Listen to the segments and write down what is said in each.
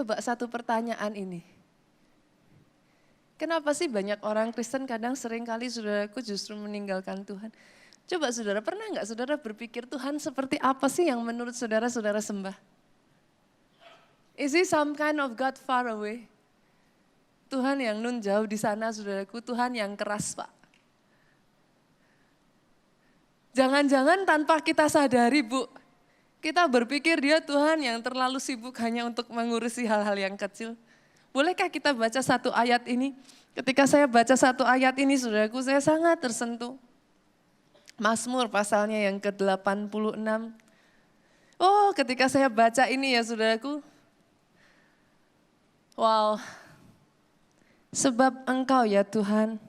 Coba satu pertanyaan ini. Kenapa sih banyak orang Kristen kadang seringkali saudaraku justru meninggalkan Tuhan? Coba saudara, pernah nggak saudara berpikir Tuhan seperti apa sih yang menurut saudara sembah? Is he some kind of God far away? Tuhan yang nun jauh di sana saudaraku, Tuhan yang keras Pak. Jangan-jangan tanpa kita sadari Bu, kita berpikir dia Tuhan yang terlalu sibuk hanya untuk mengurusi hal-hal yang kecil. Bolehkah kita baca satu ayat ini? Ketika saya baca satu ayat ini saudaraku, saya sangat tersentuh. Mazmur pasalnya yang ke-86. Oh, ketika saya baca ini ya saudaraku, wow. Sebab Engkau ya Tuhan,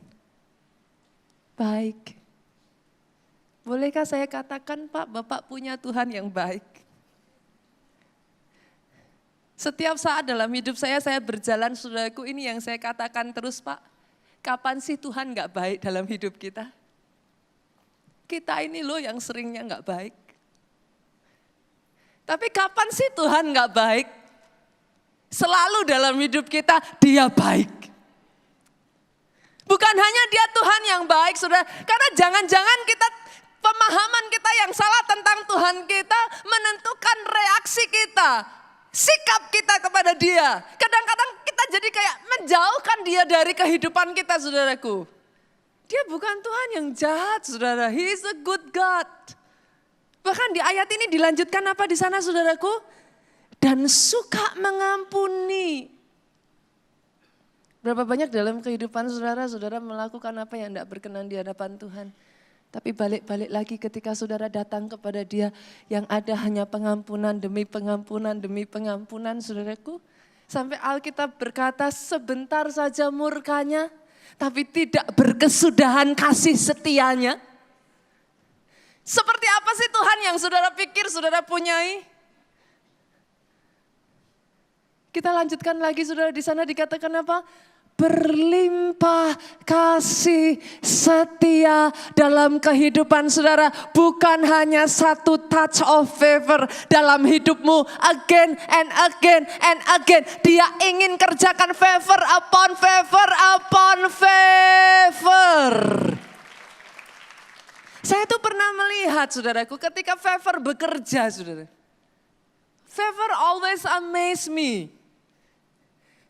baik. Bolehkah saya katakan Pak, Bapak punya Tuhan yang baik. Setiap saat dalam hidup saya berjalan saudaraku, ini yang saya katakan terus Pak. Kapan sih Tuhan gak baik dalam hidup kita? Kita ini loh yang seringnya gak baik. Tapi kapan sih Tuhan gak baik? Selalu dalam hidup kita dia baik. Bukan hanya dia Tuhan yang baik saudara. Karena jangan-jangan pemahaman kita yang salah tentang Tuhan kita menentukan reaksi kita. Sikap kita kepada dia. Kadang-kadang kita jadi kayak menjauhkan dia dari kehidupan kita saudaraku. Dia bukan Tuhan yang jahat saudara. He is a good God. Bahkan di ayat ini dilanjutkan apa di sana saudaraku? Dan suka mengampuni. Berapa banyak dalam kehidupan saudara melakukan apa yang tidak berkenan di hadapan Tuhan. Tapi balik-balik lagi ketika saudara datang kepada dia yang ada hanya pengampunan demi pengampunan demi pengampunan saudaraku. Sampai Alkitab berkata sebentar saja murkanya tapi tidak berkesudahan kasih setianya. Seperti apa sih Tuhan yang saudara pikir saudara punyai? Kita lanjutkan lagi saudara, di sana dikatakan apa? Berlimpah kasih setia dalam kehidupan saudara. Bukan hanya satu touch of favor dalam hidupmu. Again and again and again. Dia ingin kerjakan favor upon favor upon favor. Saya tuh pernah melihat saudaraku ketika favor bekerja saudara. Favor always amaze me.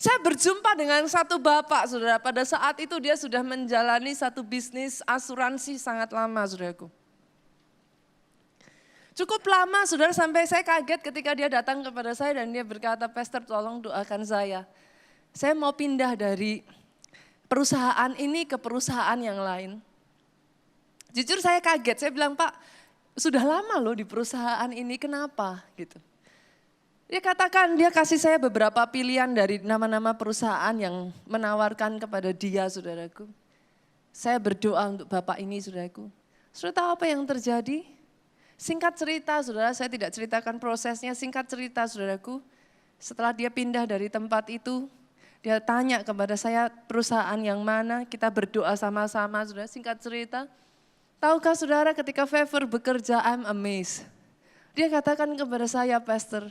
Saya berjumpa dengan satu bapak saudara, pada saat itu dia sudah menjalani satu bisnis asuransi sangat lama saudaraku. Cukup lama saudara sampai saya kaget ketika dia datang kepada saya dan dia berkata, Pastor tolong doakan saya. Saya mau pindah dari perusahaan ini ke perusahaan yang lain. Jujur saya kaget, saya bilang Pak sudah lama loh di perusahaan ini, kenapa gitu. Dia katakan, dia kasih saya beberapa pilihan dari nama-nama perusahaan yang menawarkan kepada dia, saudaraku. Saya berdoa untuk Bapak ini, saudaraku. Saudara tahu apa yang terjadi? Singkat cerita, saudara, saya tidak ceritakan prosesnya. Singkat cerita, saudaraku. Setelah dia pindah dari tempat itu, dia tanya kepada saya perusahaan yang mana, kita berdoa sama-sama, saudara. Singkat cerita, tahukah saudara ketika favor bekerja, I'm amazed. Dia katakan kepada saya, Pastor,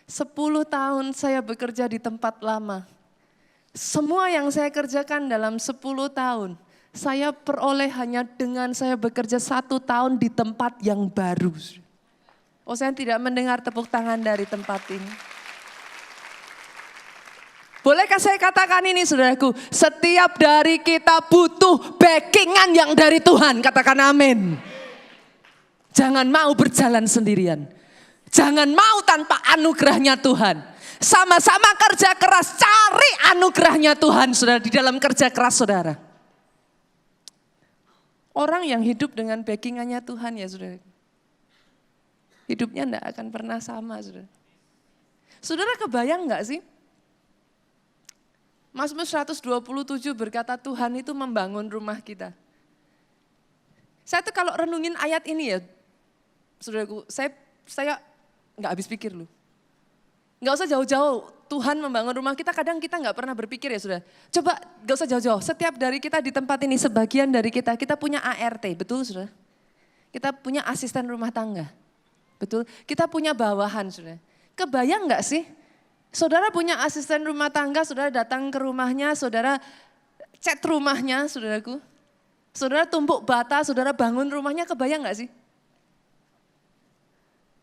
10 tahun saya bekerja di tempat lama. Semua yang saya kerjakan dalam 10 tahun, saya peroleh hanya dengan saya bekerja 1 tahun di tempat yang baru. Oh, saya tidak mendengar tepuk tangan dari tempat ini. Bolehkah saya katakan ini saudaraku, setiap dari kita butuh backingan yang dari Tuhan, katakan amin. Jangan mau berjalan sendirian. Jangan mau tanpa anugerahnya Tuhan. Sama-sama kerja keras, cari anugerahnya Tuhan saudara di dalam kerja keras saudara. Orang yang hidup dengan backingannya Tuhan ya saudara. Hidupnya enggak akan pernah sama saudara. Saudara kebayang enggak sih? Mazmur 127 berkata Tuhan itu membangun rumah kita. Saya tuh kalau renungin ayat ini ya, saudaraku, saya nggak habis pikir loh. Nggak usah jauh-jauh, Tuhan membangun rumah kita, kadang kita nggak pernah berpikir ya sudah. Coba nggak usah jauh-jauh, setiap dari kita di tempat ini, sebagian dari kita punya ART, betul sudah? Kita punya asisten rumah tangga, betul? Kita punya bawahan sudah. Kebayang nggak sih Saudara punya asisten rumah tangga, saudara datang ke rumahnya, saudara cat rumahnya, saudaraku. Saudara tumpuk bata, saudara bangun rumahnya, kebayang gak sih?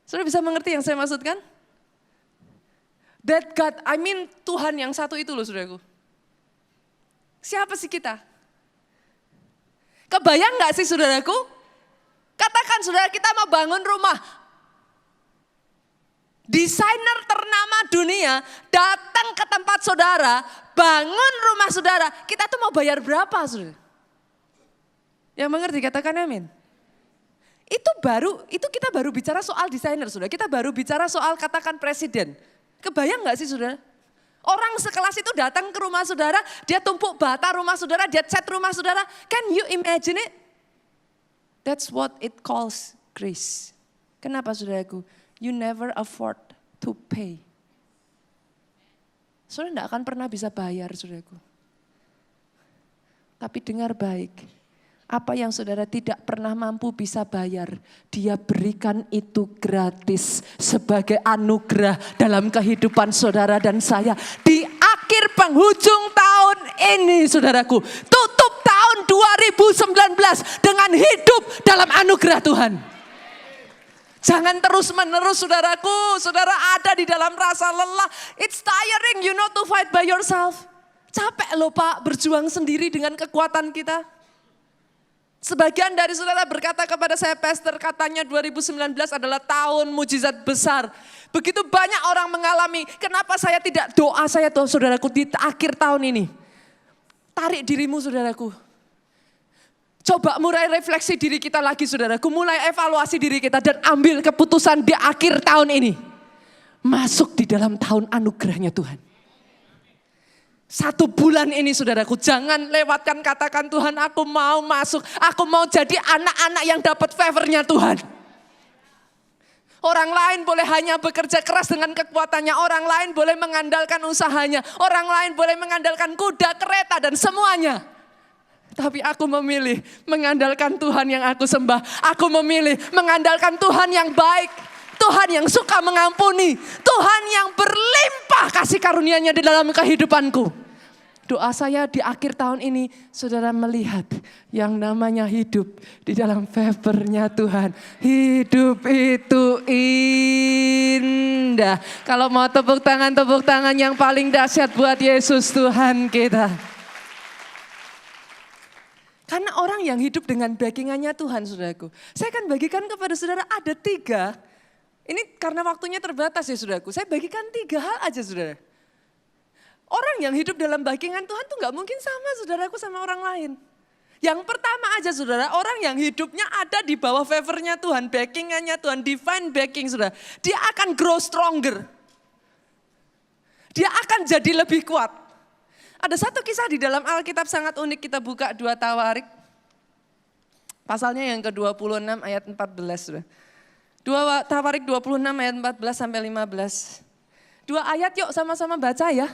Saudara bisa mengerti yang saya maksudkan? That God, I mean Tuhan yang satu itu loh saudaraku. Siapa sih kita? Kebayang gak sih saudaraku? Katakan saudara kita mau bangun rumah. Desainer ternama dunia datang ke tempat saudara, bangun rumah saudara. Kita tuh mau bayar berapa saudara? Yang mengerti katakan amin. Itu kita baru bicara soal desainer saudara. Kita baru bicara soal katakan presiden. Kebayang gak sih saudara? Orang sekelas itu datang ke rumah saudara, dia tumpuk bata rumah saudara, dia cat rumah saudara. Can you imagine it? That's what it calls grace. Kenapa saudaraku? You never afford to pay. Saudara tidak akan pernah bisa bayar saudaraku. Tapi dengar baik, apa yang saudara tidak pernah mampu bisa bayar, Dia berikan itu gratis sebagai anugerah dalam kehidupan saudara dan saya. Di akhir penghujung tahun ini saudaraku, tutup tahun 2019 dengan hidup dalam anugerah Tuhan. Jangan terus menerus saudaraku, saudara ada di dalam rasa lelah. It's tiring you know to fight by yourself. Capek loh Pak berjuang sendiri dengan kekuatan kita. Sebagian dari saudara berkata kepada saya, Pastor katanya 2019 adalah tahun mujizat besar. Begitu banyak orang mengalami, kenapa saya tidak doa saya tuh saudaraku di akhir tahun ini. Tarik dirimu saudaraku. Coba mulai refleksi diri kita lagi saudaraku, mulai evaluasi diri kita dan ambil keputusan di akhir tahun ini. Masuk di dalam tahun anugerahnya Tuhan. 1 bulan ini saudaraku, jangan lewatkan katakan Tuhan aku mau masuk, aku mau jadi anak-anak yang dapat favornya Tuhan. Orang lain boleh hanya bekerja keras dengan kekuatannya, orang lain boleh mengandalkan usahanya, orang lain boleh mengandalkan kuda, kereta dan semuanya. Tapi aku memilih mengandalkan Tuhan yang aku sembah. Aku memilih mengandalkan Tuhan yang baik. Tuhan yang suka mengampuni. Tuhan yang berlimpah kasih karunia-Nya di dalam kehidupanku. Doa saya di akhir tahun ini, saudara melihat yang namanya hidup di dalam favor-Nya Tuhan. Hidup itu indah. Kalau mau tepuk tangan yang paling dahsyat buat Yesus Tuhan kita. Karena orang yang hidup dengan backing-annya Tuhan, saudaraku. Saya akan bagikan kepada saudara ada 3. Ini karena waktunya terbatas ya saudaraku. Saya bagikan 3 hal aja saudara. Orang yang hidup dalam backing-an Tuhan tuh gak mungkin sama saudaraku sama orang lain. Yang pertama aja saudara, orang yang hidupnya ada di bawah favor-nya Tuhan, backing-annya Tuhan, divine backing saudara. Dia akan grow stronger. Dia akan jadi lebih kuat. Ada satu kisah di dalam Alkitab sangat unik, kita buka 2 Tawarik. Pasalnya yang ke-26 ayat 14. 2 Tawarik 26 ayat 14 sampai 15. 2 ayat yuk sama-sama baca ya.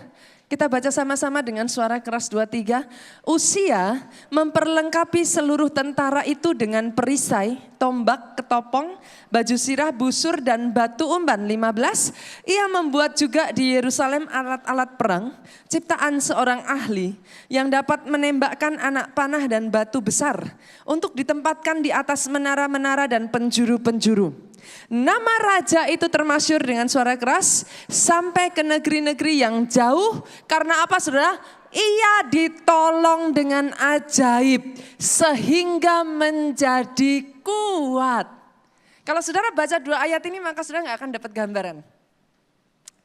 Kita baca sama-sama dengan suara keras 2-3. Uzia memperlengkapi seluruh tentara itu dengan perisai, tombak, ketopong, baju sirah, busur dan batu umpan. 15. Ia membuat juga di Yerusalem alat-alat perang, ciptaan seorang ahli yang dapat menembakkan anak panah dan batu besar untuk ditempatkan di atas menara-menara dan penjuru-penjuru. Nama raja itu termasyhur dengan suara keras sampai ke negeri-negeri yang jauh. Karena apa saudara? Ia ditolong dengan ajaib sehingga menjadi kuat. Kalau saudara baca 2 ayat ini maka saudara gak akan dapat gambaran.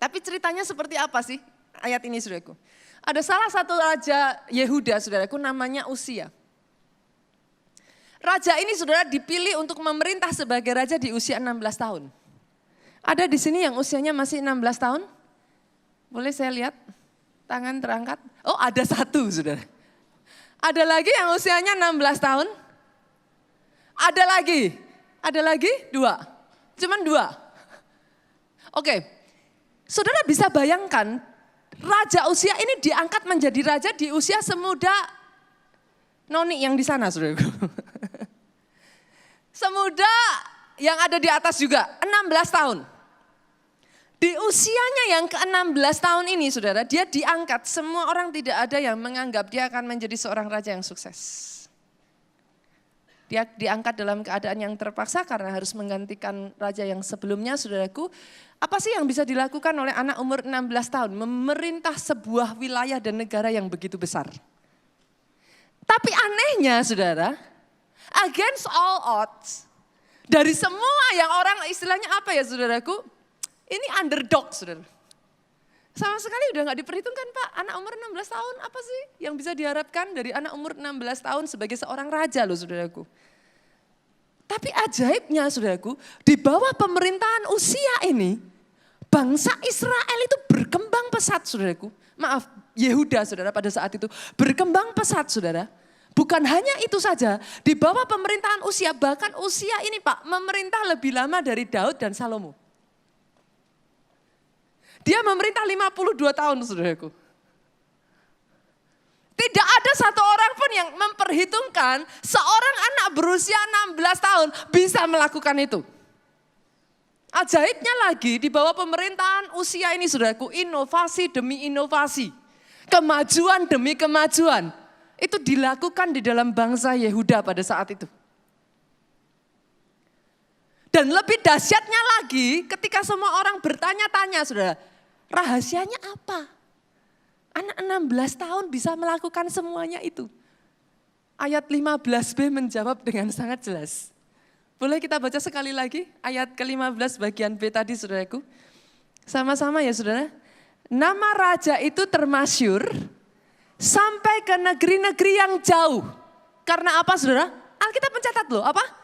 Tapi ceritanya seperti apa sih ayat ini saudaraku? Ada salah satu raja Yehuda saudaraku namanya Uzia. Raja ini saudara dipilih untuk memerintah sebagai raja di usia 16 tahun. Ada di sini yang usianya masih 16 tahun? Boleh saya lihat? Tangan terangkat. Oh ada 1 saudara. Ada lagi yang usianya 16 tahun? Ada lagi? Ada lagi? 2. Cuman 2. Oke. Saudara bisa bayangkan Raja Uzia ini diangkat menjadi raja di usia semuda Noni yang di sana saudaraku. Semuda yang ada di atas juga, 16 tahun. Di usianya yang ke-16 tahun ini saudara, dia diangkat. Semua orang tidak ada yang menganggap dia akan menjadi seorang raja yang sukses. Dia diangkat dalam keadaan yang terpaksa karena harus menggantikan raja yang sebelumnya, saudaraku. Apa sih yang bisa dilakukan oleh anak umur 16 tahun? Memerintah sebuah wilayah dan negara yang begitu besar. Tapi anehnya saudara, against all odds, dari semua yang orang istilahnya apa ya saudaraku, ini underdog saudara. Sama sekali udah gak diperhitungkan Pak, anak umur 16 tahun apa sih yang bisa diharapkan dari anak umur 16 tahun sebagai seorang raja loh saudaraku. Tapi ajaibnya saudaraku, di bawah pemerintahan Usia ini, bangsa Israel itu berkembang pesat saudaraku. Maaf, Yehuda saudara pada saat itu berkembang pesat saudara. Bukan hanya itu saja, di bawah pemerintahan Usia, bahkan Usia ini Pak memerintah lebih lama dari Daud dan Salomo. Dia memerintah 52 tahun saudaraku. Tidak ada satu orang pun yang memperhitungkan seorang anak berusia 16 tahun bisa melakukan itu. Ajaibnya lagi di bawah pemerintahan Usia ini saudaraku, inovasi demi inovasi. Kemajuan demi kemajuan. Itu dilakukan di dalam bangsa Yehuda pada saat itu. Dan lebih dahsyatnya lagi ketika semua orang bertanya-tanya saudara. Rahasianya apa? Anak 16 tahun bisa melakukan semuanya itu. Ayat 15b menjawab dengan sangat jelas. Boleh kita baca sekali lagi ayat ke-15 bagian B tadi saudaraku. Sama-sama ya saudara. Nama raja itu termasyur sampai ke negeri-negeri yang jauh. Karena apa saudara? Alkitab mencatat loh, apa?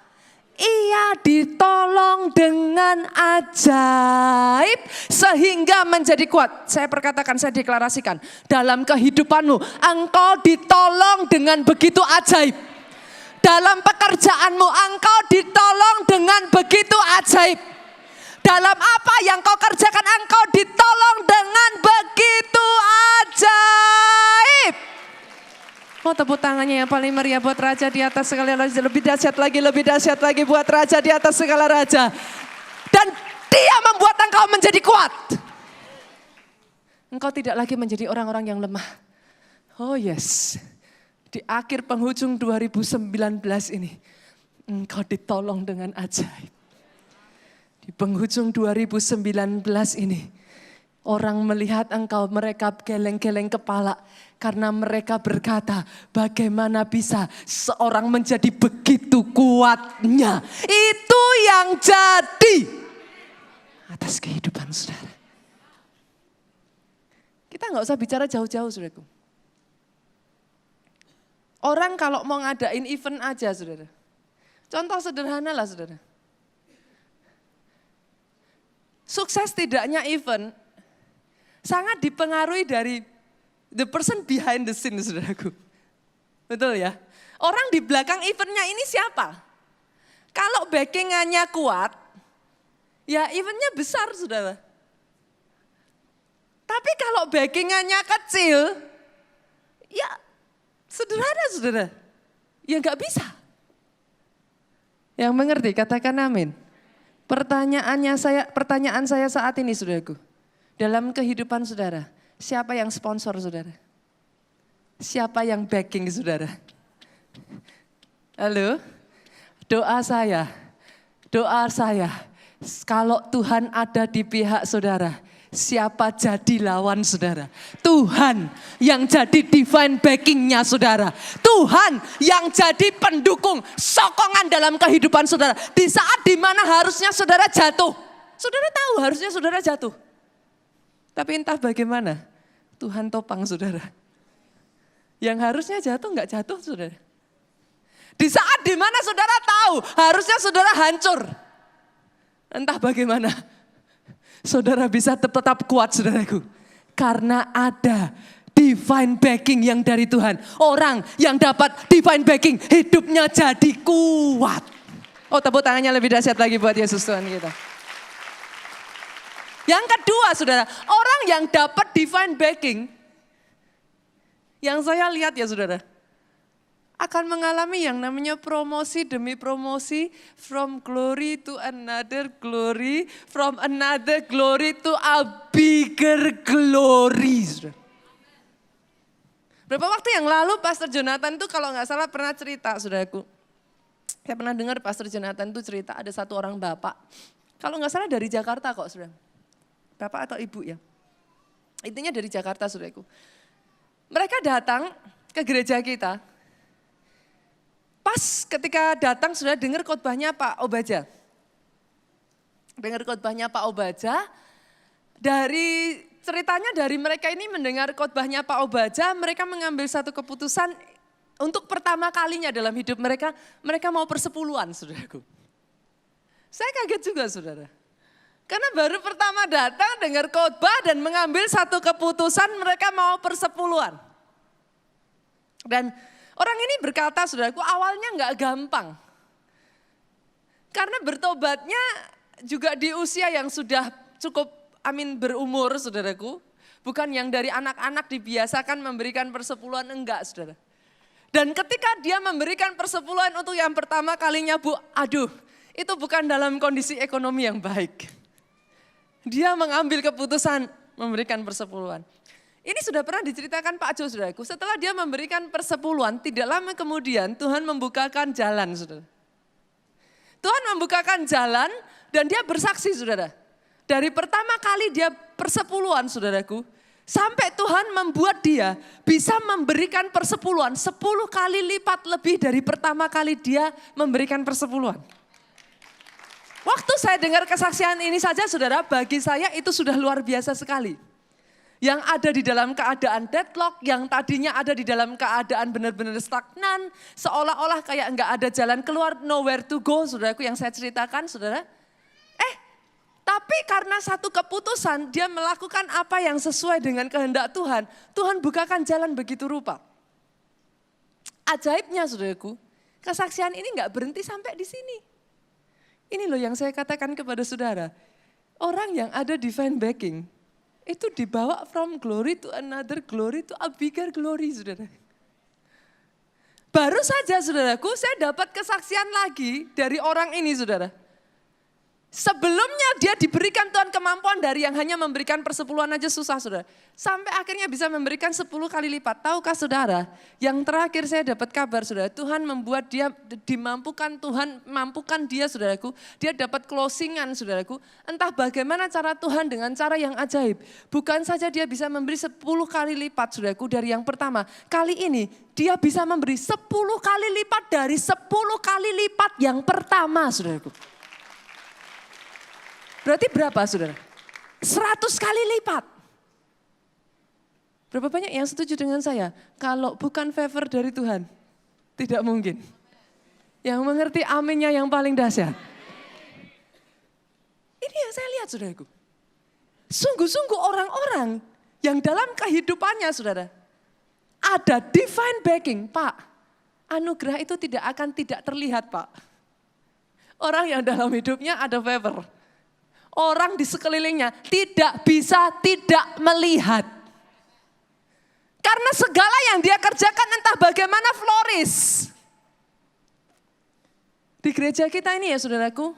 Ia ditolong dengan ajaib sehingga menjadi kuat. Saya perkatakan, saya deklarasikan. Dalam kehidupanmu, engkau ditolong dengan begitu ajaib. Dalam pekerjaanmu, engkau ditolong dengan begitu ajaib. Dalam apa yang kau kerjakan, engkau ditolong dengan begitu ajaib. Mau tepuk tangannya yang paling meriah buat Raja di atas segala raja. Lebih dahsyat lagi buat Raja di atas segala raja. Dan Dia membuat engkau menjadi kuat. Engkau tidak lagi menjadi orang-orang yang lemah. Oh yes, di akhir penghujung 2019 ini, engkau ditolong dengan ajaib. Di penghujung 2019 ini, orang melihat engkau, mereka geleng-geleng kepala. Karena mereka berkata, bagaimana bisa seorang menjadi begitu kuatnya. Itu yang jadi atas kehidupan saudara. Kita gak usah bicara jauh-jauh saudaraku. Orang kalau mau ngadain event aja saudara. Contoh sederhana lah saudara. Sukses tidaknya event sangat dipengaruhi dari the person behind the scene, saudaraku. Betul ya? Orang di belakang eventnya ini siapa? Kalau backingannya kuat, ya eventnya besar, saudara. Tapi kalau backingannya kecil, ya sederhana, saudara. Ya nggak bisa. Yang mengerti, katakan amin. Pertanyaan saya saat ini, saudaraku. Dalam kehidupan saudara, siapa yang sponsor saudara? Siapa yang backing saudara? Halo? Doa saya, kalau Tuhan ada di pihak saudara, siapa jadi lawan saudara? Tuhan yang jadi divine backingnya saudara. Tuhan yang jadi pendukung, sokongan dalam kehidupan saudara. Di saat dimana harusnya saudara jatuh. Saudara tahu harusnya saudara jatuh. Tapi entah bagaimana, Tuhan topang saudara. Yang harusnya jatuh nggak jatuh saudara. Di saat dimana saudara tahu harusnya saudara hancur. Entah bagaimana, saudara bisa tetap kuat saudaraku. Karena ada divine backing yang dari Tuhan. Orang yang dapat divine backing hidupnya jadi kuat. Oh tepuk tangannya lebih dahsyat lagi buat Yesus Tuhan kita. Yang kedua saudara, orang yang dapat divine backing, yang saya lihat ya saudara, akan mengalami yang namanya promosi demi promosi, from glory to another glory, from another glory to a bigger glory. Berapa waktu yang lalu Pastor Jonathan itu kalau nggak salah pernah cerita, saudaraku. Saya pernah dengar Pastor Jonathan itu cerita ada satu orang bapak, kalau nggak salah dari Jakarta kok, saudara. Bapak atau ibu ya. Intinya dari Jakarta, saudaraku. Mereka datang ke gereja kita. Pas ketika datang sudah dengar khotbahnya Pak Obaja. Dengar khotbahnya Pak Obaja, dari ceritanya dari mereka ini mendengar khotbahnya Pak Obaja, mereka mengambil satu keputusan untuk pertama kalinya dalam hidup mereka, mereka mau persepuluhan, saudaraku. Saya kaget juga, saudara. Karena baru pertama datang dengar khotbah dan mengambil satu keputusan mereka mau persepuluhan. Dan orang ini berkata, saudaraku, awalnya enggak gampang. Karena bertobatnya juga di usia yang sudah cukup berumur, saudaraku. Bukan yang dari anak-anak dibiasakan memberikan persepuluhan, enggak, saudara. Dan ketika dia memberikan persepuluhan untuk yang pertama kalinya, Bu, aduh, itu bukan dalam kondisi ekonomi yang baik. Dia mengambil keputusan memberikan persepuluhan. Ini sudah pernah diceritakan Pak Jo, saudaraku. Setelah dia memberikan persepuluhan, tidak lama kemudian Tuhan membukakan jalan, saudara. Tuhan membukakan jalan dan dia bersaksi, saudara. Dari pertama kali dia persepuluhan, saudaraku, sampai Tuhan membuat dia bisa memberikan persepuluhan 10 kali lipat lebih dari pertama kali dia memberikan persepuluhan. Waktu saya dengar kesaksian ini saja, saudara, bagi saya itu sudah luar biasa sekali. Yang ada di dalam keadaan deadlock, yang tadinya ada di dalam keadaan benar-benar stagnan, seolah-olah kayak enggak ada jalan keluar, nowhere to go, saudaraku, yang saya ceritakan, saudara. Tapi karena satu keputusan, dia melakukan apa yang sesuai dengan kehendak Tuhan, Tuhan bukakan jalan begitu rupa. Ajaibnya, saudaraku, kesaksian ini enggak berhenti sampai di sini. Ini loh yang saya katakan kepada saudara, orang yang ada divine backing, itu dibawa from glory to another glory to a bigger glory, saudara. Baru saja, saudaraku, saya dapat kesaksian lagi dari orang ini, saudara. Sebelumnya dia diberikan Tuhan kemampuan dari yang hanya memberikan persepuluhan aja susah, saudara. Sampai akhirnya bisa memberikan 10 kali lipat. Tahukah saudara, yang terakhir saya dapat kabar, saudara, Tuhan membuat dia dimampukan, Tuhan mampukan dia, saudaraku. Dia dapat closingan, saudaraku. Entah bagaimana cara Tuhan dengan cara yang ajaib. Bukan saja dia bisa memberi 10 kali lipat, saudaraku, dari yang pertama. Kali ini dia bisa memberi 10 kali lipat dari 10 kali lipat yang pertama, saudaraku. Berarti berapa, saudara? 100 kali lipat. Berapa banyak yang setuju dengan saya? Kalau bukan favor dari Tuhan, tidak mungkin. Yang mengerti aminnya yang paling dahsyat. Ini yang saya lihat, saudaraku. Sungguh-sungguh orang-orang yang dalam kehidupannya, saudara, ada divine backing. Pak, anugerah itu tidak akan tidak terlihat, Pak. Orang yang dalam hidupnya ada favor. Orang di sekelilingnya tidak bisa tidak melihat. Karena segala yang dia kerjakan entah bagaimana flourish. Di gereja kita ini ya, saudaraku,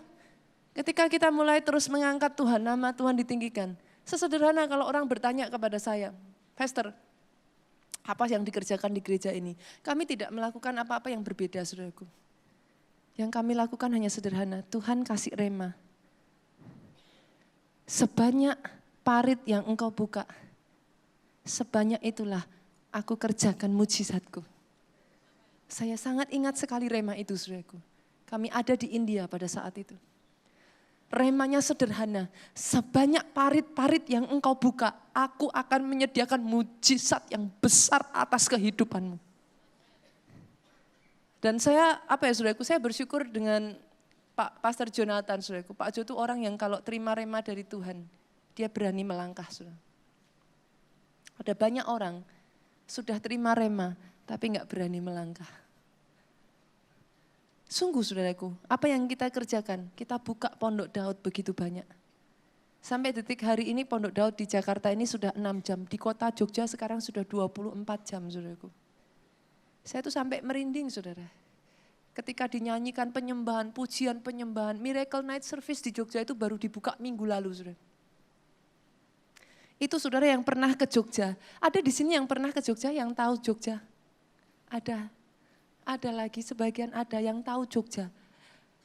ketika kita mulai terus mengangkat Tuhan, nama Tuhan ditinggikan. Sesederhana kalau orang bertanya kepada saya, Pastor, apa yang dikerjakan di gereja ini? Kami tidak melakukan apa-apa yang berbeda, saudaraku. Yang kami lakukan hanya sederhana, Tuhan kasih rema. Sebanyak parit yang engkau buka, sebanyak itulah aku kerjakan mujizatku. Saya sangat ingat sekali rema itu, saudaraku. Kami ada di India pada saat itu. Remanya sederhana, sebanyak parit-parit yang engkau buka, aku akan menyediakan mujizat yang besar atas kehidupanmu. Dan saya, saudaraku, saya bersyukur dengan Pak Pastor Jonathan, saudaraku. Pak Jo itu orang yang kalau terima rema dari Tuhan, dia berani melangkah, saudara. Ada banyak orang sudah terima rema, tapi enggak berani melangkah. Sungguh, saudaraku, apa yang kita kerjakan, kita buka Pondok Daud begitu banyak. Sampai detik hari ini Pondok Daud di Jakarta ini sudah 6 jam, di kota Jogja sekarang sudah 24 jam, saudaraku. Saya tuh sampai merinding saudara. Ketika dinyanyikan penyembahan, pujian penyembahan, Miracle Night Service di Jogja itu baru dibuka minggu lalu saudara. Itu saudara yang pernah ke Jogja. Ada di sini yang pernah ke Jogja, yang tahu Jogja? Ada lagi sebagian ada yang tahu Jogja.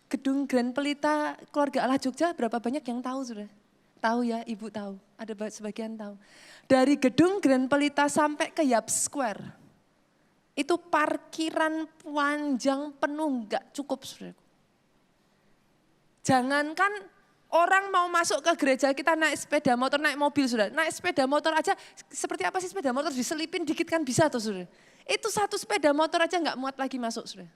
Gedung Grand Pelita Keluarga Allah Jogja berapa banyak yang tahu saudara? Tahu ya, ibu tahu, ada sebagian tahu. Dari gedung Grand Pelita sampai ke Yap Square, itu parkiran panjang penuh gak cukup saudara. Jangankan orang mau masuk ke gereja, kita naik sepeda motor, naik mobil saudara. Naik sepeda motor aja, seperti apa sih sepeda motor diselipin dikit kan bisa tuh saudara. Itu satu sepeda motor aja gak muat lagi masuk saudara.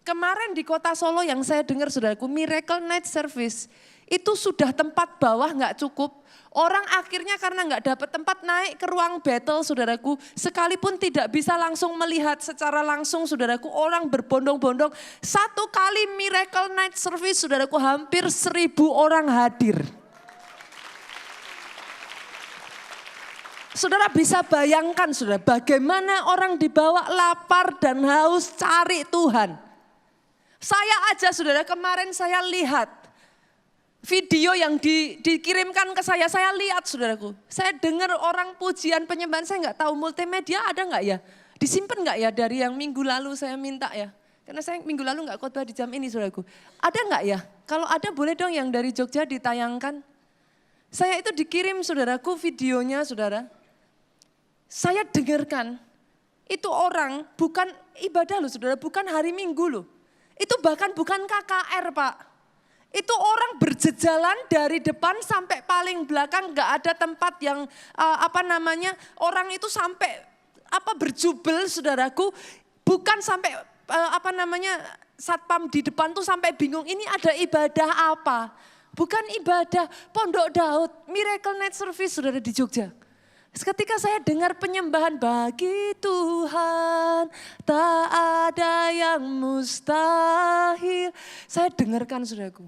Kemarin di kota Solo yang saya dengar saudaraku, Miracle Night Service, itu sudah tempat bawah gak cukup. Orang akhirnya karena gak dapat tempat naik ke ruang battle saudaraku, sekalipun tidak bisa langsung melihat secara langsung saudaraku, orang berbondong-bondong. Satu kali Miracle Night Service saudaraku hampir 1.000 orang hadir. Saudara bisa bayangkan saudara, bagaimana orang dibawa lapar dan haus cari Tuhan. Saya aja saudara, kemarin saya lihat video yang dikirimkan ke saya lihat saudaraku. Saya dengar orang pujian penyembahan, saya nggak tahu multimedia ada nggak ya? Disimpan nggak ya dari yang minggu lalu saya minta ya? Karena saya minggu lalu nggak khotbah di jam ini saudaraku. Ada nggak ya? Kalau ada boleh dong yang dari Jogja ditayangkan. Saya itu dikirim saudaraku videonya saudara. Saya dengarkan, itu orang bukan ibadah loh saudara, bukan hari Minggu loh. Itu bahkan bukan KKR Pak. Itu orang berjejalan dari depan sampai paling belakang, gak ada tempat yang orang itu sampai berjubel saudaraku. Bukan sampai satpam di depan tuh sampai bingung ini ada ibadah apa. Bukan ibadah, Pondok Daud, Miracle Night Service saudara di Jogja. Ketika saya dengar penyembahan bagi Tuhan tak ada yang mustahil. Saya dengarkan saudaraku.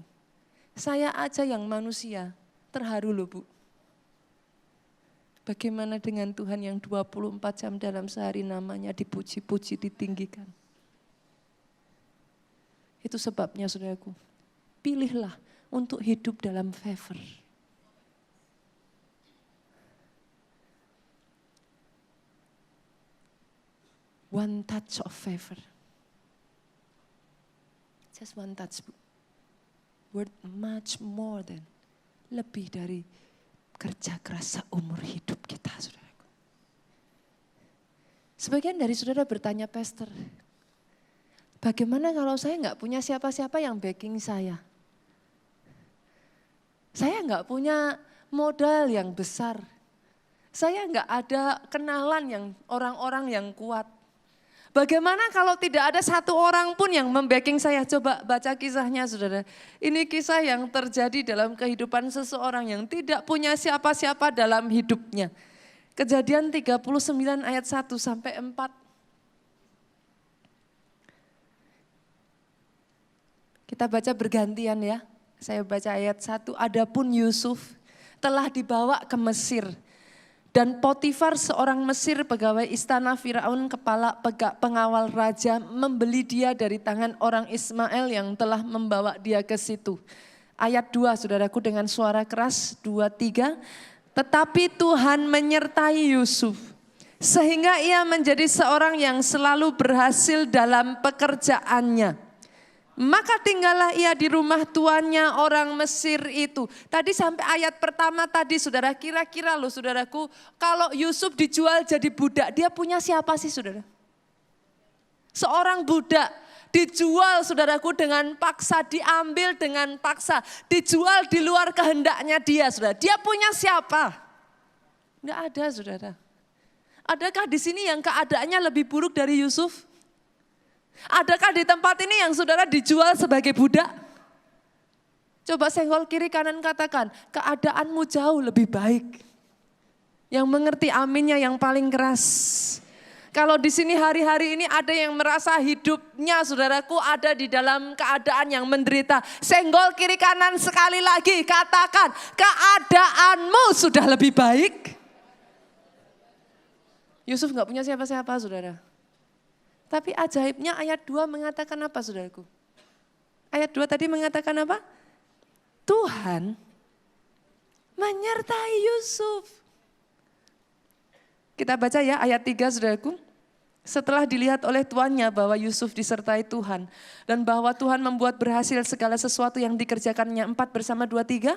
Saya aja yang manusia terharu loh Bu. Bagaimana dengan Tuhan yang 24 jam dalam sehari namanya dipuji-puji, ditinggikan. Itu sebabnya saudaraku, pilihlah untuk hidup dalam favor. One touch of favor. Just one touch, Bu. Worth much more than, lebih dari kerja keras seumur hidup kita, saudaraku. Sebagian dari saudara bertanya, Pastor, bagaimana kalau saya nggak punya siapa-siapa yang backing saya? Saya nggak punya modal yang besar. Saya nggak ada kenalan yang orang-orang yang kuat. Bagaimana kalau tidak ada satu orang pun yang membacking saya? Coba baca kisahnya saudara. Ini kisah yang terjadi dalam kehidupan seseorang yang tidak punya siapa-siapa dalam hidupnya. Kejadian 39 ayat 1 sampai 4. Kita baca bergantian ya. Saya baca ayat 1. Adapun Yusuf telah dibawa ke Mesir. Dan Potifar seorang Mesir pegawai istana Firaun kepala pengawal raja membeli dia dari tangan orang Ismail yang telah membawa dia ke situ. Ayat 2 saudaraku dengan suara keras 2-3. Tetapi Tuhan menyertai Yusuf sehingga ia menjadi seorang yang selalu berhasil dalam pekerjaannya. Maka tinggallah ia di rumah tuannya orang Mesir itu. Tadi sampai ayat pertama tadi saudara, kira-kira loh saudaraku, kalau Yusuf dijual jadi budak, dia punya siapa sih saudara? Seorang budak dijual saudaraku dengan paksa, diambil dengan paksa, dijual di luar kehendaknya dia saudara. Dia punya siapa? Enggak ada saudara. Adakah di sini yang keadaannya lebih buruk dari Yusuf? Adakah di tempat ini yang saudara dijual sebagai budak? Coba senggol kiri kanan katakan, keadaanmu jauh lebih baik. Yang mengerti aminnya yang paling keras. Kalau di sini hari-hari ini ada yang merasa hidupnya saudaraku ada di dalam keadaan yang menderita. Senggol kiri kanan sekali lagi katakan, keadaanmu sudah lebih baik. Yusuf gak punya siapa-siapa saudara. Tapi ajaibnya ayat 2 mengatakan apa saudaraku? Ayat 2 tadi mengatakan apa? Tuhan menyertai Yusuf. Kita baca ya ayat 3 saudaraku. Setelah dilihat oleh tuannya bahwa Yusuf disertai Tuhan. Dan bahwa Tuhan membuat berhasil segala sesuatu yang dikerjakannya 4 bersama 2, 3.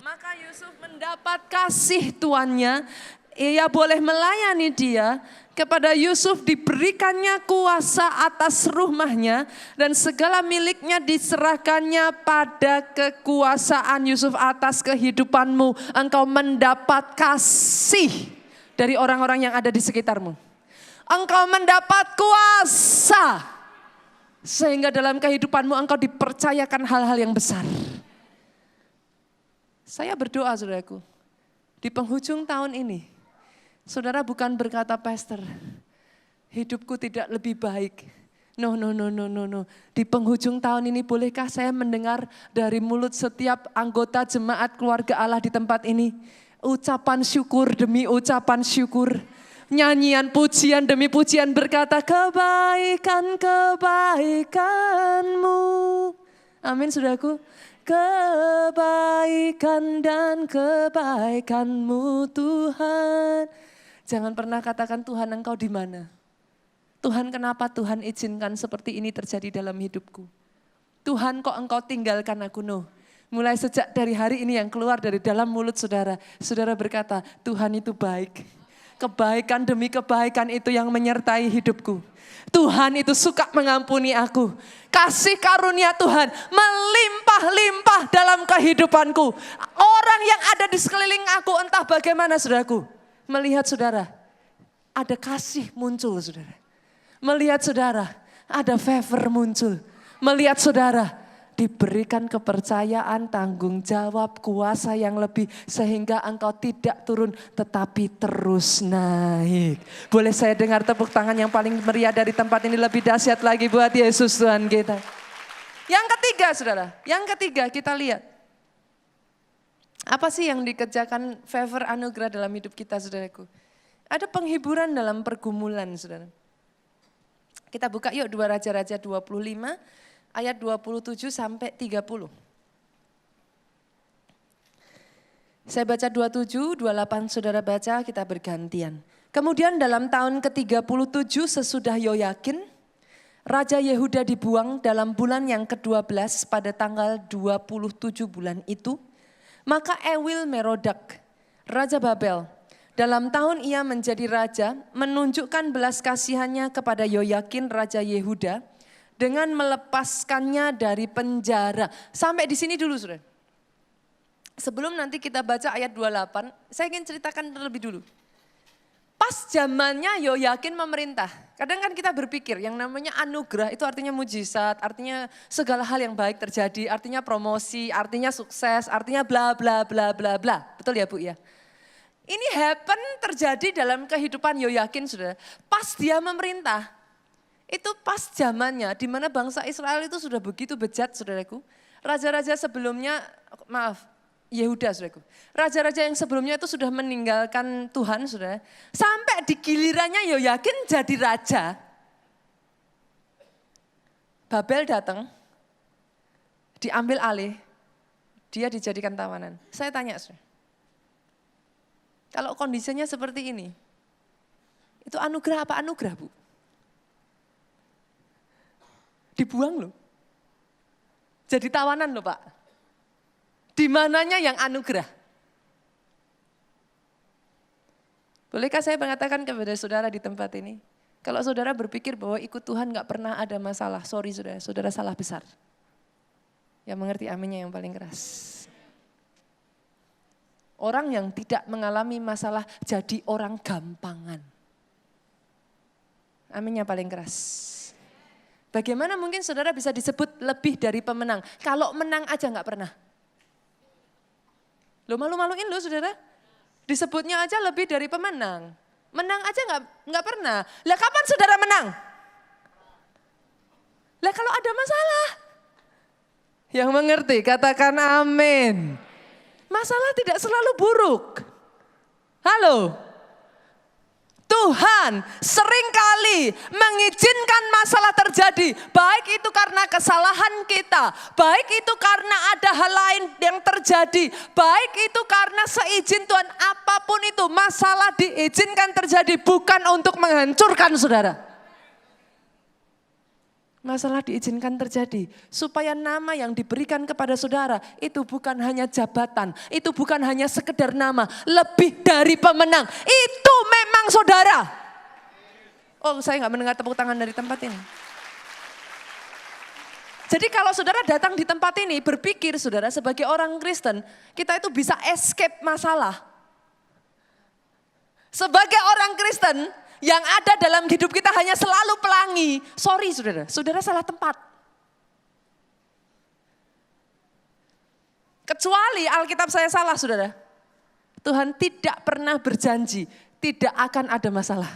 Maka Yusuf mendapat kasih tuannya. Ia boleh melayani dia. Kepada Yusuf diberikannya kuasa atas rumahnya. Dan segala miliknya diserahkannya pada kekuasaan Yusuf atas kehidupanmu. Engkau mendapat kasih dari orang-orang yang ada di sekitarmu. Engkau mendapat kuasa. Sehingga dalam kehidupanmu engkau dipercayakan hal-hal yang besar. Saya berdoa saudaraku. Di penghujung tahun ini. Saudara bukan berkata, pastor, hidupku tidak lebih baik. No. Di penghujung tahun ini bolehkah saya mendengar dari mulut setiap anggota jemaat keluarga Allah di tempat ini. Ucapan syukur demi ucapan syukur. Nyanyian pujian demi pujian berkata kebaikan-kebaikanmu. Amin saudaraku. Kebaikan dan kebaikanmu Tuhan. Jangan pernah katakan Tuhan engkau di mana. Tuhan kenapa Tuhan izinkan seperti ini terjadi dalam hidupku. Tuhan kok engkau tinggalkan aku no. Mulai sejak dari hari ini yang keluar dari dalam mulut saudara. Saudara berkata Tuhan itu baik. Kebaikan demi kebaikan itu yang menyertai hidupku. Tuhan itu suka mengampuni aku. Kasih karunia Tuhan melimpah-limpah dalam kehidupanku. Orang yang ada di sekeliling aku entah bagaimana saudaraku. Melihat saudara, ada kasih muncul saudara. Melihat saudara, ada favor muncul. Melihat saudara, diberikan kepercayaan, tanggung jawab, kuasa yang lebih. Sehingga engkau tidak turun tetapi terus naik. Boleh saya dengar tepuk tangan yang paling meriah dari tempat ini lebih dahsyat lagi buat Yesus Tuhan kita. Yang ketiga saudara, yang ketiga kita lihat. Apa sih yang dikerjakan favor anugerah dalam hidup kita saudaraku? Ada penghiburan dalam pergumulan saudara. Kita buka yuk 2 Raja-Raja 25. Ayat 27 sampai 30. Saya baca 27, 28 saudara baca, kita bergantian. Kemudian dalam tahun ke-37 sesudah Yoyakin, Raja Yehuda dibuang dalam bulan yang ke-12 pada tanggal 27 bulan itu. Maka Ewil Merodak, Raja Babel, dalam tahun ia menjadi raja, menunjukkan belas kasihannya kepada Yoyakin Raja Yehuda, dengan melepaskannya dari penjara. Sampai di sini dulu saudara. Sebelum nanti kita baca ayat 28, saya ingin ceritakan terlebih dulu. Pas zamannya Yoyakin memerintah. Kadang kan kita berpikir yang namanya anugerah itu artinya mujizat, artinya segala hal yang baik terjadi, artinya promosi, artinya sukses, artinya bla bla bla bla bla. Betul ya Bu ya? Ini terjadi dalam kehidupan Yoyakin saudara. Pas dia memerintah. Itu pas zamannya di mana bangsa Israel itu sudah begitu bejat saudaraku. Raja-raja sebelumnya, Yehuda saudaraku. Raja-raja yang sebelumnya itu sudah meninggalkan Tuhan saudara. Sampai di gilirannya Yoyakin jadi raja. Babel datang, diambil alih, dia dijadikan tawanan. Saya tanya saudara, kalau kondisinya seperti ini, itu anugerah apa anugerah Bu? Dibuang loh. Jadi tawanan loh Pak. Di mananya yang anugerah? Bolehkah saya mengatakan kepada saudara di tempat ini? Kalau saudara berpikir bahwa ikut Tuhan gak pernah ada masalah. Sorry saudara, saudara salah besar. Yang mengerti aminnya yang paling keras. Orang yang tidak mengalami masalah jadi orang gampangan. Aminnya paling keras. Bagaimana mungkin saudara bisa disebut lebih dari pemenang? Kalau menang aja gak pernah. Lo malu-maluin lo saudara. Disebutnya aja lebih dari pemenang. Menang aja gak pernah. Lah kapan saudara menang? Lah kalau ada masalah. Yang mengerti katakan amin. Masalah tidak selalu buruk. Halo. Tuhan seringkali mengizinkan masalah terjadi. Baik itu karena kesalahan kita, baik itu karena ada hal lain yang terjadi, baik itu karena seizin Tuhan, apapun itu masalah diizinkan terjadi bukan untuk menghancurkan saudara. Masalah diizinkan terjadi supaya nama yang diberikan kepada saudara itu bukan hanya jabatan, itu bukan hanya sekedar nama, lebih dari pemenang. Itu memang saudara. Oh, saya nggak mendengar tepuk tangan dari tempat ini. Jadi kalau saudara datang di tempat ini berpikir saudara sebagai orang Kristen, kita itu bisa escape masalah. Sebagai orang Kristen, yang ada dalam hidup kita hanya selalu pelangi. Sorry saudara, saudara salah tempat. Kecuali Alkitab saya salah saudara. Tuhan tidak pernah berjanji tidak akan ada masalah.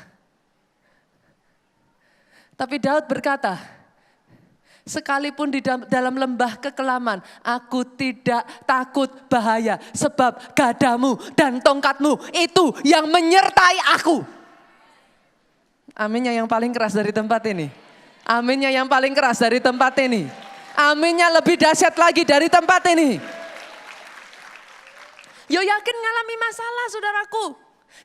Tapi Daud berkata, sekalipun di dalam lembah kekelaman, aku tidak takut bahaya. Sebab gadamu dan tongkatmu itu yang menyertai aku. Aminnya yang paling keras dari tempat ini. Aminnya yang paling keras dari tempat ini. Aminnya lebih dahsyat lagi dari tempat ini. Yo yakin ngalami masalah saudaraku.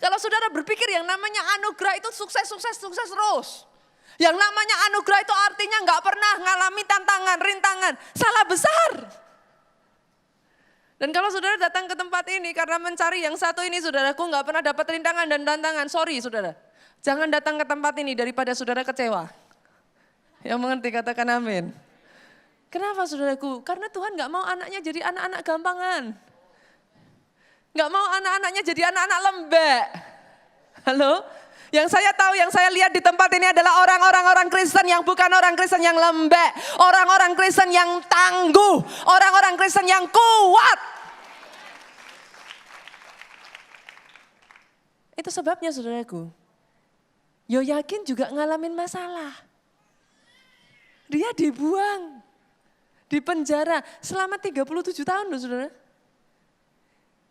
Kalau saudara berpikir yang namanya anugerah itu sukses terus. Yang namanya anugerah itu artinya gak pernah ngalami tantangan, rintangan. Salah besar. Dan kalau saudara datang ke tempat ini karena mencari yang satu ini saudaraku gak pernah dapat rintangan dan tantangan. Sorry saudara. Jangan datang ke tempat ini daripada saudara kecewa. Yang mengerti katakan amin. Kenapa saudaraku? Karena Tuhan gak mau anaknya jadi anak-anak gampangan. Gak mau anak-anaknya jadi anak-anak lembek. Halo? Yang saya tahu, yang saya lihat di tempat ini adalah orang-orang Kristen yang bukan orang Kristen yang lembek. Orang-orang Kristen yang tangguh. Orang-orang Kristen yang kuat. Itu sebabnya saudaraku. Yoyakin juga ngalamin masalah. Dia dibuang. Di penjara selama 37 tahun loh saudara.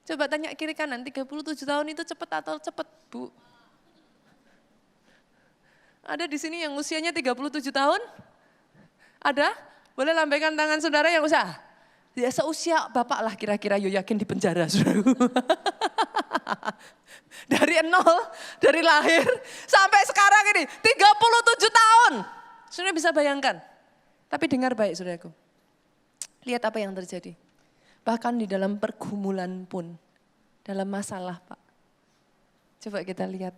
Coba tanya kiri kanan, 37 tahun itu cepat atau cepat Bu? Ada di sini yang usianya 37 tahun? Ada? Boleh lambaikan tangan saudara yang usia? Ya seusia bapak lah kira-kira Yoyakin di penjara saudara. Dari nol, dari lahir sampai sekarang ini 37 tahun. Saudara bisa bayangkan. Tapi dengar baik saudaraku. Lihat apa yang terjadi. Bahkan di dalam pergumulan pun, dalam masalah Pak. Coba kita lihat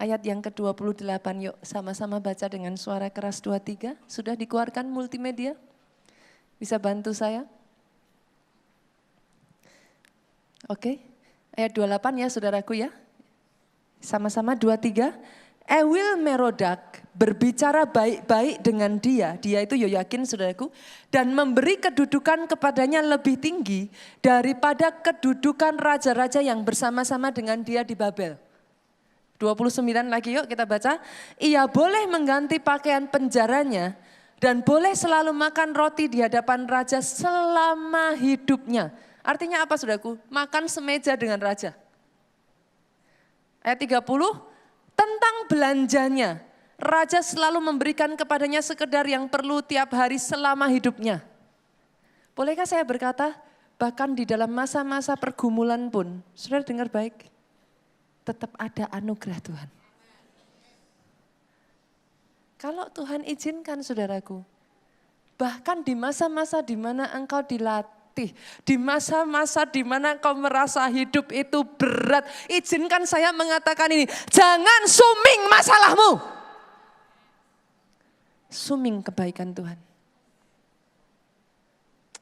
ayat yang ke-28 yuk sama-sama baca dengan suara keras 23. Sudah dikeluarkan multimedia? Bisa bantu saya? Oke, ayat 28 ya saudaraku ya. Sama-sama 23. Ewil Merodak berbicara baik-baik dengan dia itu Yoyakin saudaraku, dan memberi kedudukan kepadanya lebih tinggi daripada kedudukan raja-raja yang bersama-sama dengan dia di Babel. 29 lagi yuk kita baca. Ia boleh mengganti pakaian penjaranya dan boleh selalu makan roti di hadapan raja selama hidupnya. Artinya apa saudaraku? Makan semeja dengan raja. Ayat 30, tentang belanjanya, raja selalu memberikan kepadanya sekedar yang perlu tiap hari selama hidupnya. Bolehkah saya berkata, bahkan di dalam masa-masa pergumulan pun, saudara dengar baik, tetap ada anugerah Tuhan. Kalau Tuhan izinkan saudaraku, bahkan di masa-masa di mana engkau dilatih, di masa-masa di mana kau merasa hidup itu berat, izinkan saya mengatakan ini, jangan suming masalahmu. Suming kebaikan Tuhan.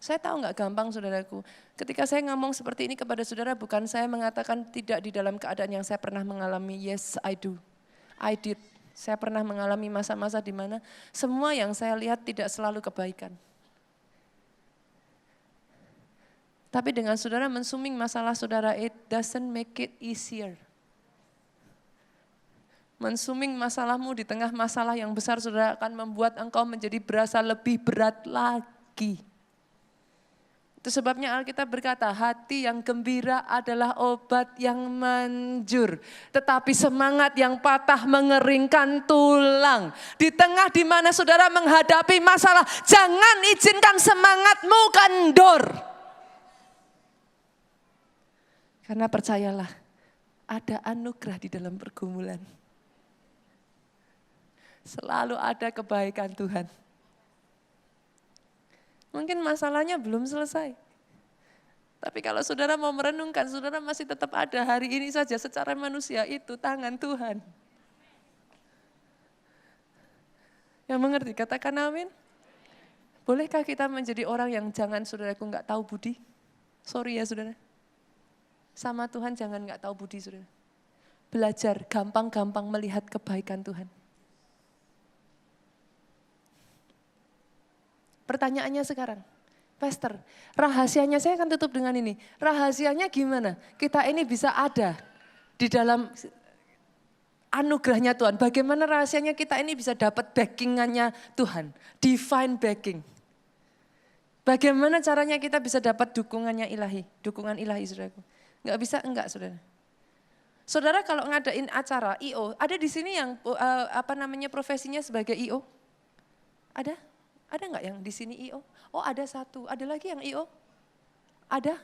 Saya tahu nggak gampang saudaraku, ketika saya ngomong seperti ini kepada saudara, bukan saya mengatakan tidak di dalam keadaan yang saya pernah mengalami, yes I do, I did. Saya pernah mengalami masa-masa di mana semua yang saya lihat tidak selalu kebaikan. Tapi dengan saudara mensuming masalah saudara, it doesn't make it easier. Mensuming masalahmu di tengah masalah yang besar saudara akan membuat engkau menjadi berasa lebih berat lagi. Itu sebabnya Alkitab berkata, hati yang gembira adalah obat yang manjur. Tetapi semangat yang patah mengeringkan tulang. Di tengah di mana saudara menghadapi masalah, jangan izinkan semangatmu kendor. Karena percayalah, ada anugerah di dalam pergumulan. Selalu ada kebaikan Tuhan. Mungkin masalahnya belum selesai. Tapi kalau saudara mau merenungkan, saudara masih tetap ada hari ini saja secara manusia itu tangan Tuhan. Yang mengerti, katakan amin. Bolehkah kita menjadi orang yang jangan saudaraku enggak tahu budi? Sorry ya saudara. Sama Tuhan jangan enggak tahu budi saudara. Belajar gampang-gampang melihat kebaikan Tuhan. Pertanyaannya sekarang, Pastor, rahasianya saya akan tutup dengan ini. Rahasianya gimana? Kita ini bisa ada di dalam anugerahnya Tuhan. Bagaimana rahasianya kita ini bisa dapat backingannya Tuhan. Divine backing. Bagaimana caranya kita bisa dapat dukungannya ilahi. Dukungan ilahi saudaraku. Enggak bisa, enggak saudara. Saudara kalau ngadain acara I.O. ada di sini yang profesinya sebagai I.O.? Ada? Ada enggak yang di sini I.O.? Oh ada satu, ada lagi yang I.O.? Ada?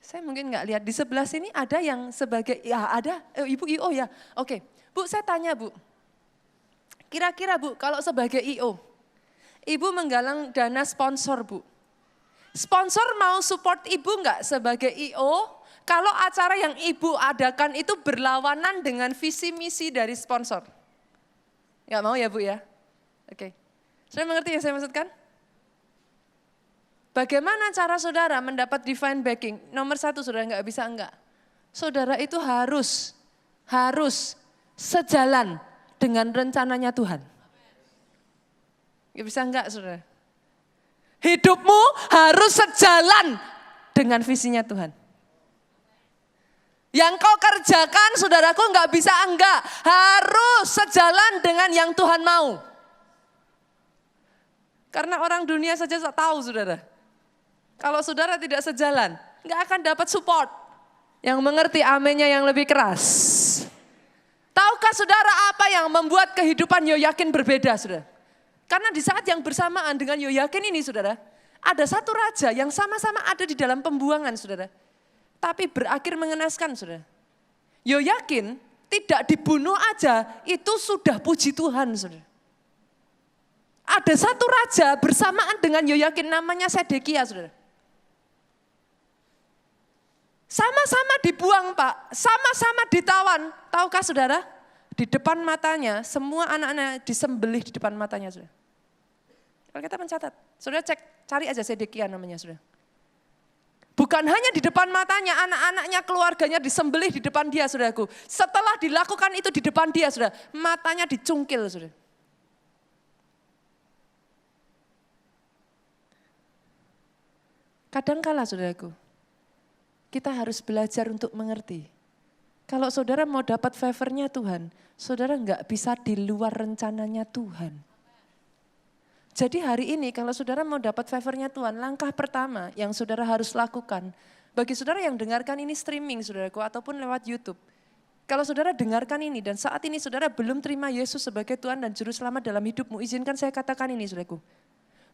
Saya mungkin enggak lihat, di sebelah sini ada yang sebagai, ya ada, Ibu I.O. ya. Oke, Bu saya tanya Bu, kira-kira Bu kalau sebagai I.O., Ibu menggalang dana sponsor Bu. Sponsor mau support Ibu enggak sebagai I.O.? Kalau acara yang Ibu adakan itu berlawanan dengan visi misi dari sponsor. Enggak mau ya Bu ya? Oke. Saudara mengerti yang saya maksudkan? Bagaimana cara saudara mendapat divine backing? Nomor satu saudara enggak bisa enggak. Saudara itu harus sejalan dengan rencananya Tuhan. Enggak bisa enggak saudara? Hidupmu harus sejalan dengan visinya Tuhan. Yang kau kerjakan saudaraku enggak bisa enggak. Harus sejalan dengan yang Tuhan mau. Karena orang dunia saja tahu saudara. Kalau saudara tidak sejalan, enggak akan dapat support. Yang mengerti amennya yang lebih keras. Tahukah saudara apa yang membuat kehidupan Yoyakin berbeda saudara? Karena di saat yang bersamaan dengan Yoyakin ini saudara, ada satu raja yang sama-sama ada di dalam pembuangan saudara. Tapi berakhir mengenaskan saudara. Yoyakin tidak dibunuh aja, itu sudah puji Tuhan saudara. Ada satu raja bersamaan dengan Yoyakin namanya Sedekia saudara. Sama-sama dibuang Pak, sama-sama ditawan. Tahukah saudara? Di depan matanya semua anak-anak disembelih di depan matanya saudara. Kalau kita mencatat, saudara cari aja Sedekia namanya saudara. Bukan hanya di depan matanya, anak-anaknya, keluarganya disembelih di depan dia saudaraku. Setelah dilakukan itu di depan dia saudara, matanya dicungkil saudara. Kadangkala saudaraku, kita harus belajar untuk mengerti. Kalau saudara mau dapat favornya Tuhan, saudara enggak bisa di luar rencananya Tuhan. Jadi hari ini kalau saudara mau dapat favornya Tuhan, langkah pertama yang saudara harus lakukan, bagi saudara yang dengarkan ini streaming saudaraku ataupun lewat YouTube. Kalau saudara dengarkan ini dan saat ini saudara belum terima Yesus sebagai Tuhan dan Juru Selamat dalam hidupmu, izinkan saya katakan ini saudaraku.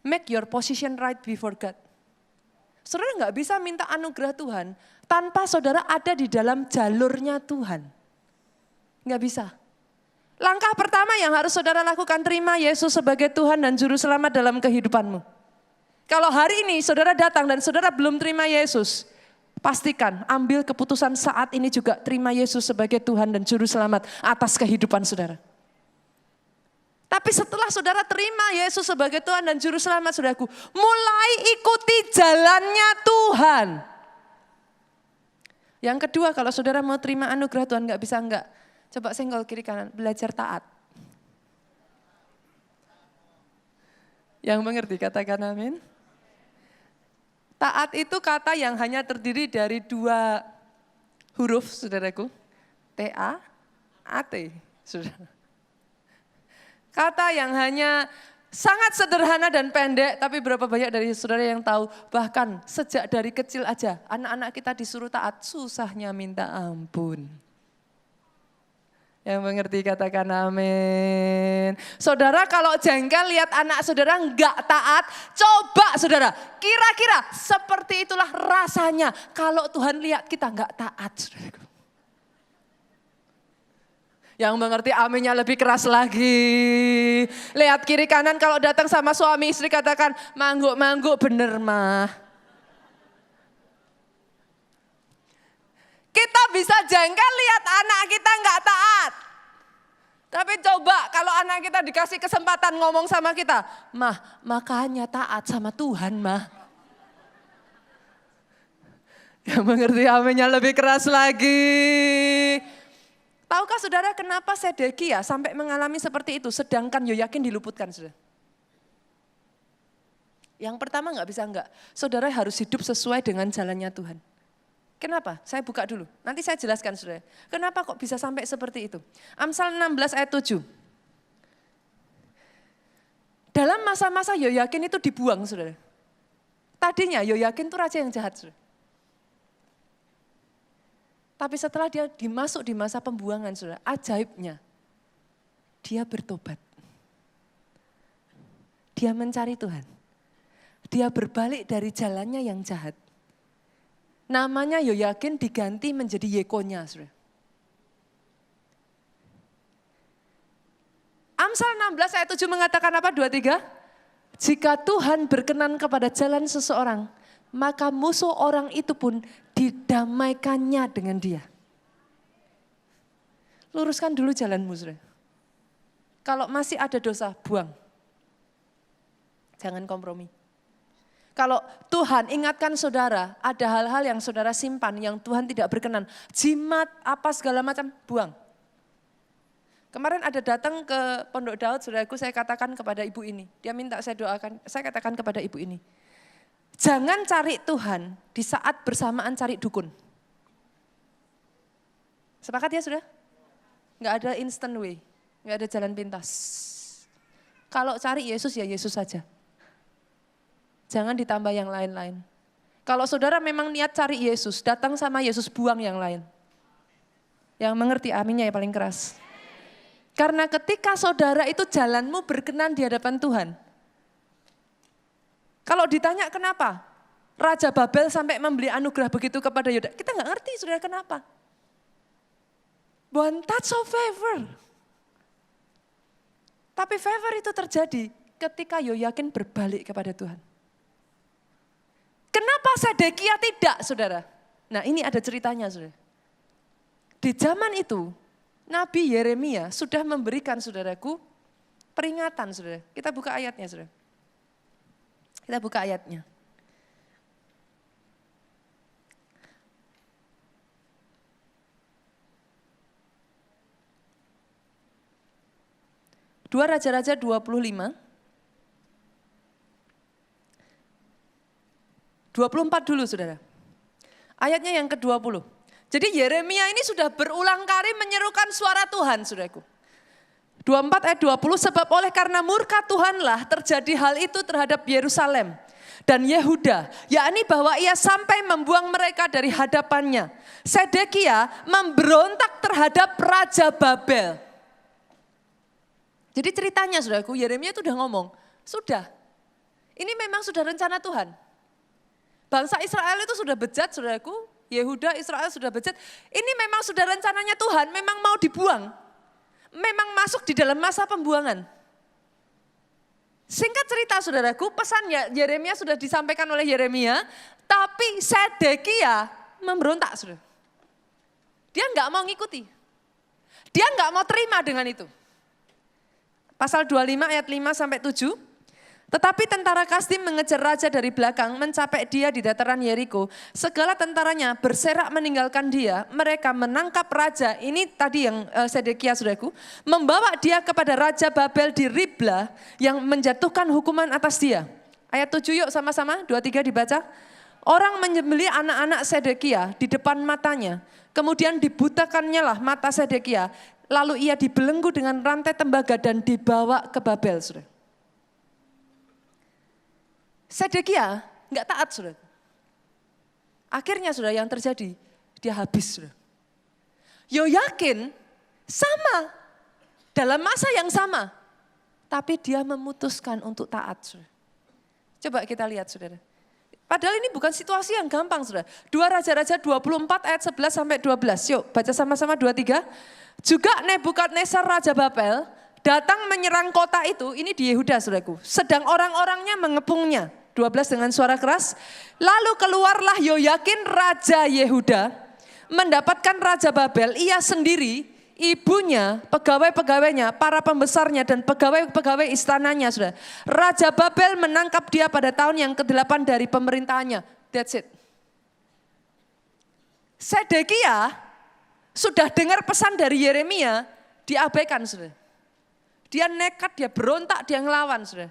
Make your position right before God. Saudara enggak bisa minta anugerah Tuhan tanpa saudara ada di dalam jalurnya Tuhan. Enggak bisa. Langkah pertama yang harus saudara lakukan, terima Yesus sebagai Tuhan dan Juru Selamat dalam kehidupanmu. Kalau hari ini saudara datang dan saudara belum terima Yesus, pastikan ambil keputusan saat ini juga terima Yesus sebagai Tuhan dan Juru Selamat atas kehidupan saudara. Tapi setelah saudara terima Yesus sebagai Tuhan dan Juru Selamat saudaraku, mulai ikuti jalannya Tuhan. Yang kedua, kalau saudara mau terima anugerah Tuhan enggak bisa enggak. Coba senggol kiri kanan, belajar taat. Yang mengerti katakan amin. Taat itu kata yang hanya terdiri dari 2 huruf saudaraku. T-A-A-T. Saudara. Kata yang hanya Sangat sederhana dan pendek, tapi berapa banyak dari saudara yang tahu, bahkan sejak dari kecil aja, anak-anak kita disuruh taat, susahnya minta ampun. Yang mengerti katakan amin. Saudara kalau jengkel lihat anak saudara enggak taat, coba saudara, kira-kira seperti itulah rasanya kalau Tuhan lihat kita enggak taat, saudaraku. Yang mengerti aminnya lebih keras lagi. Lihat kiri kanan kalau datang sama suami istri katakan, mangguk-mangguk bener mah. Kita bisa jengkel lihat anak kita enggak taat. Tapi coba kalau anak kita dikasih kesempatan ngomong sama kita, mah makanya taat sama Tuhan mah. Yang mengerti aminnya lebih keras lagi. Tahukah saudara kenapa Sedekia sampai mengalami seperti itu sedangkan Yoyakin diluputkan saudara? Yang pertama nggak bisa enggak, saudara harus hidup sesuai dengan jalannya Tuhan. Kenapa? Saya buka dulu, nanti saya jelaskan saudara. Kenapa kok bisa sampai seperti itu? Amsal 16 ayat 7. Dalam masa-masa Yoyakin itu dibuang saudara. Tadinya Yoyakin itu raja yang jahat saudara. Tapi setelah dia dimasuk di masa pembuangan, saudara, ajaibnya, dia bertobat. Dia mencari Tuhan. Dia berbalik dari jalannya yang jahat. Namanya Yoyakin diganti menjadi Yekonya, saudara. Amsal 16 ayat 7 mengatakan apa? 2-3. Jika Tuhan berkenan kepada jalan seseorang, maka musuh orang itu pun didamaikannya dengan dia. Luruskan dulu jalanmu, saudara. Kalau masih ada dosa, buang. Jangan kompromi. Kalau Tuhan ingatkan saudara, ada hal-hal yang saudara simpan, yang Tuhan tidak berkenan. Jimat, apa segala macam, buang. Kemarin ada datang ke Pondok Daud, saudaraku, saya katakan kepada ibu ini. Dia minta saya doakan, saya katakan kepada ibu ini. Jangan cari Tuhan di saat bersamaan cari dukun. Sepakat ya sudah? Enggak ada instant way, enggak ada jalan pintas. Kalau cari Yesus ya Yesus saja. Jangan ditambah yang lain-lain. Kalau saudara memang niat cari Yesus, datang sama Yesus, buang yang lain. Yang mengerti aminnya ya paling keras. Karena ketika saudara itu jalanmu berkenan di hadapan Tuhan. Kalau ditanya kenapa Raja Babel sampai memberi anugerah begitu kepada Yuda, kita nggak ngerti saudara kenapa. One touch of favor. Tapi favor itu terjadi ketika Yoyakin berbalik kepada Tuhan. Kenapa Sedekia tidak, saudara? Nah ini ada ceritanya, saudara. Di zaman itu, Nabi Yeremia sudah memberikan, saudaraku, peringatan, saudara. Kita buka ayatnya, saudara. Kita buka ayatnya. Dua Raja-Raja 25. 24 dulu saudara. Ayatnya yang ke-20. Jadi Yeremia ini sudah berulang kali menyerukan suara Tuhan saudaraku. 24 ayat 20, sebab oleh karena murka Tuhanlah terjadi hal itu terhadap Yerusalem dan Yehuda, yakni bahwa ia sampai membuang mereka dari hadapannya. Sedekia memberontak terhadap Raja Babel. Jadi ceritanya saudaraku, Yeremia itu udah ngomong, sudah, ini memang sudah rencana Tuhan. Bangsa Israel itu sudah bejat saudaraku, Yehuda, Israel sudah bejat. Ini memang sudah rencananya Tuhan, memang mau dibuang. Memang masuk di dalam masa pembuangan. Singkat cerita saudaraku, pesannya Yeremia sudah disampaikan oleh Yeremia, tapi Sedekia memberontak saudara. Dia enggak mau ngikuti. Dia enggak mau terima dengan itu. Pasal 25 ayat 5 sampai 7. Tetapi tentara Kasdim mengejar raja dari belakang, mencapai dia di dataran Yeriko. Segala tentaranya berserak meninggalkan dia. Mereka menangkap raja, ini tadi yang Sedekia saudaraku, membawa dia kepada Raja Babel di Ribla yang menjatuhkan hukuman atas dia. Ayat 7 yuk sama-sama, 2-3 dibaca. Orang menyembelih anak-anak Sedekia di depan matanya. Kemudian dibutakannya lah mata Sedekia. Lalu ia dibelenggu dengan rantai tembaga dan dibawa ke Babel, saudara. Sedekia nggak taat, saudara. Akhirnya saudara yang terjadi, dia habis, saudara. Yoyakin sama, dalam masa yang sama, tapi dia memutuskan untuk taat, saudara. Coba kita lihat, saudara. Padahal ini bukan situasi yang gampang, saudara. 2 Raja-Raja 24 ayat 11 sampai 12. Yuk baca sama-sama 23. Juga Nebukadnezar Raja Babel datang menyerang kota itu, ini di Yehuda, saudaraku. Sedang orang-orangnya mengepungnya. 12 dengan suara keras. Lalu keluarlah Yoyakin Raja Yehuda mendapatkan Raja Babel, ia sendiri, ibunya, pegawai-pegawainya, para pembesarnya dan pegawai-pegawai istananya, saudara. Raja Babel menangkap dia pada tahun yang ke-8 dari pemerintahannya. That's it. Sedekia sudah dengar pesan dari Yeremia, diabaikan, saudara. Dia nekat, dia berontak, dia ngelawan, saudara.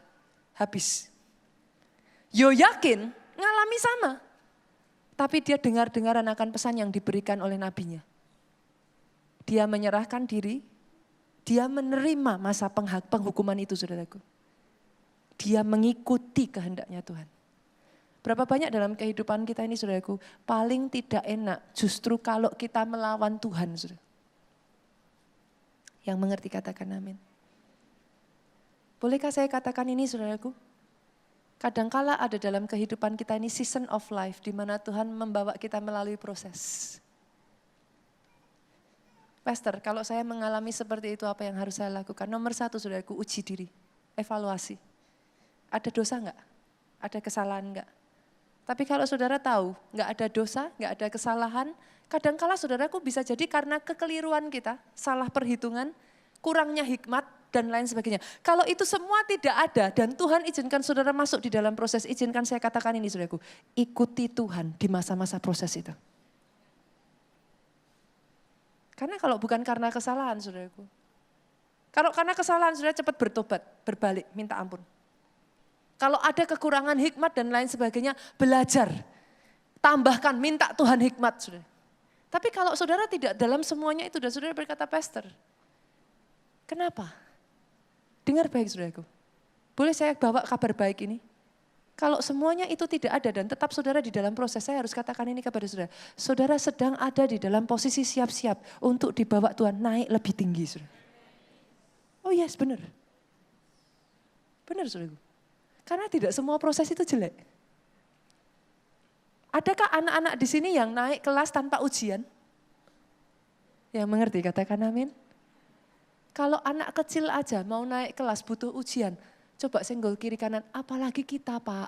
Habis. Yoyakin ngalami sama. Tapi dia dengar-dengaran akan pesan yang diberikan oleh nabinya. Dia menyerahkan diri, dia menerima masa penghukuman itu, saudaraku. Dia mengikuti kehendaknya Tuhan. Berapa banyak dalam kehidupan kita ini, saudaraku, paling tidak enak justru kalau kita melawan Tuhan, saudara. Yang mengerti katakan amin. Bolehkah saya katakan ini, saudaraku? Kadangkala ada dalam kehidupan kita ini season of life di mana Tuhan membawa kita melalui proses. Pastor, kalau saya mengalami seperti itu apa yang harus saya lakukan? Nomor 1, saudaraku, uji diri, evaluasi. Ada dosa enggak? Ada kesalahan enggak? Tapi kalau saudara tahu enggak ada dosa, enggak ada kesalahan, kadangkala saudaraku bisa jadi karena kekeliruan kita, salah perhitungan, kurangnya hikmat, dan lain sebagainya. Kalau itu semua tidak ada dan Tuhan izinkan saudara masuk di dalam proses, izinkan saya katakan ini, saudaraku, ikuti Tuhan di masa-masa proses itu. Karena kalau bukan karena kesalahan, saudaraku. Kalau karena kesalahan, saudara cepat bertobat, berbalik, minta ampun. Kalau ada kekurangan hikmat dan lain sebagainya, belajar. Tambahkan, minta Tuhan hikmat, saudara. Tapi kalau saudara tidak dalam semuanya itu, dan saudara berkata, Pastor, kenapa? Dengar baik, saudaraku. Boleh saya bawa kabar baik ini? Kalau semuanya itu tidak ada dan tetap saudara di dalam proses, saya harus katakan ini kepada saudara. Saudara sedang ada di dalam posisi siap-siap untuk dibawa Tuhan naik lebih tinggi, saudara. Oh yes, benar. Benar, saudaraku. Karena tidak semua proses itu jelek. Adakah anak-anak di sini yang naik kelas tanpa ujian? Yang mengerti, katakan amin. Kalau anak kecil aja mau naik kelas butuh ujian, coba senggol kiri kanan, apalagi kita, Pak.